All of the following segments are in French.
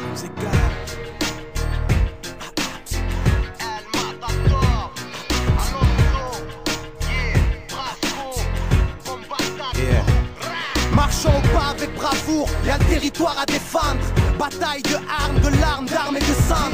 armes égales. Marchons au pas avec bravoure, y'a le territoire à défendre. Bataille de armes, de larmes, d'armes et de sang.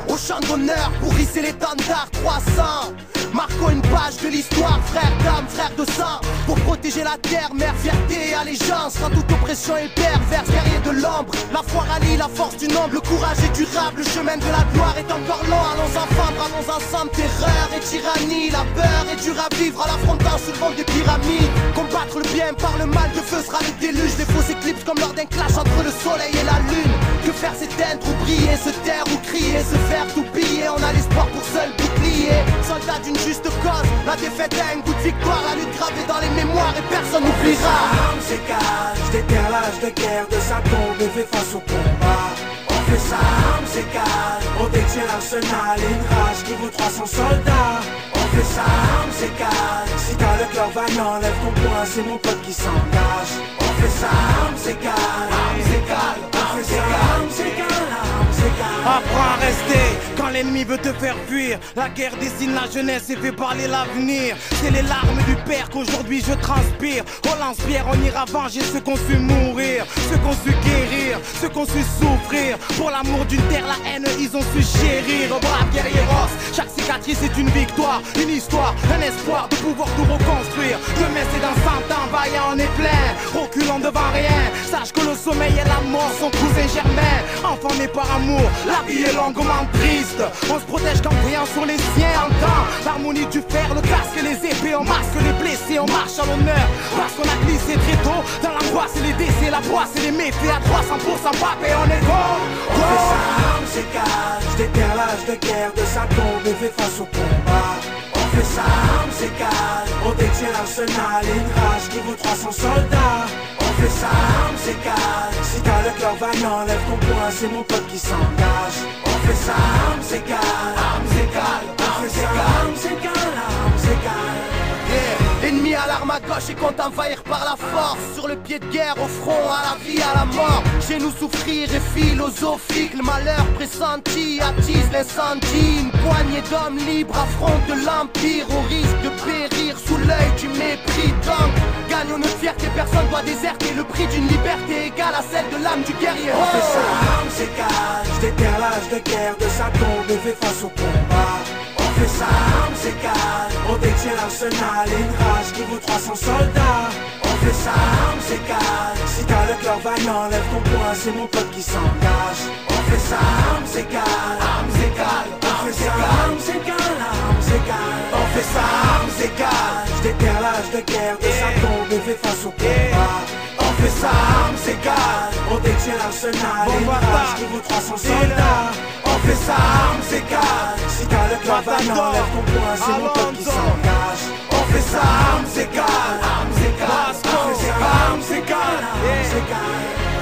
Au champ d'honneur pour hisser l'étendard 300. Marquons une page de l'histoire, frère d'âme, frère de sang. Pour protéger la terre, mère, fierté et allégeance. Quand toute oppression est perverse, guerrier de l'ombre. La foi rallie la force du nombre, le courage est durable. Le chemin de la gloire est encore long. Allons enfants, bravons ensemble terreur et tyrannie. La peur est dure à vivre à l'affrontant sous le vent des pyramides. Combattre le bien par le mal, de feu sera le déluge. Des fausses éclipses comme lors d'un clash entre le soleil et la lune. Que faire s'éteindre ou briller, se taire ou crier, se faire tout piller. On a l'espoir pour seul bouclier. Soldat d'une juste cause, la défaite a un goût de victoire. La lutte gravée dans les mémoires et personne n'oubliera. Armes égales, j'déterre l'âge de guerre de sa tombe et fait face au combat. On fait ça, armes égales, on détient l'arsenal et une rage qui vaut 300 soldats. On fait ça, armes égales, si t'as le cœur vaillant, lève ton poing, c'est mon pote qui s'engage. On fait ça, armes égales, armes égales, on fait ça, armes égales, armes égales. Apprends à rester quand l'ennemi veut te faire fuir. La guerre dessine la jeunesse et fait parler l'avenir. C'est les larmes du père qu'aujourd'hui je transpire. Au lance-pierre on ira venger ceux qu'on su mourir, ceux qu'on su guérir, ceux qu'on su souffrir. Pour l'amour d'une terre, la haine ils ont su chérir. Brave guerrieros, chaque cicatrice est une victoire, une histoire, un espoir de pouvoir tout reconstruire. Demain c'est dans 100 ans, vaillant on est plein, reculant devant rien. Sache que le sommeil et la mort sont cousins germains. Enfant né par amour, la vie est longuement triste. On se protège qu'en priant sur les siens. Entend l'harmonie du fer, le casque et les épées. On masque les blessés, on marche à l'honneur. Parce qu'on a glissé très tôt dans l'angoisse et les décès, la poisse et les méfaits. À 300% pape et on est go. On fait ça, armes égales, j'déterre l'âge de guerre de sa tombe et fait face au combat. On fait ça, armes égales, on détient l'arsenal et une rage qui vaut 300 soldats. On fait ça, armes égales, si t'as le cœur vaillant, lève ton poing, c'est mon pote qui s'engage. On fait ça, armes égales, armes égales, on fait ça, armes égales, armes égales. Ennemi à l'arme à gauche et compte envahir par la force. Sur le pied de guerre, au front, à la vie, à la mort. Chez nous souffrir est philosophique. Le malheur pressenti attise l'incendie. Une poignée d'hommes libres affrontent l'empire. Au risque de périr sous l'œil du mépris. Donc, gagnons notre fierté, personne doit déserter. Le prix d'une liberté égale à celle de l'âme du guerrier. On fait ça, armes égales, j'déterre l'âge de guerre de sa tombe et fait face au combat. On fait ça, armes égales, on détient l'arsenal et une rage qui vaut 300 soldats. On fait ça, armes égales, si t'as le cœur vaillant, lève ton poing, c'est mon pote qui s'engage. On fait ça, armes égales, armes égales, on fait ça, armes égales, armes égales. On fait ça, armes égales, j'déterre l'âge de guerre de sa tombe et fait face au combat. On fait ça, armes égales, on détient l'arsenal et une rage qui vaut 300 soldats. On fait ça, armes égales, si t'as le cœur vaillant, lève ton poing, c'est mon pote qui s'engage. On fait ça, armes égales, on fait ça, armes égales, armes égales.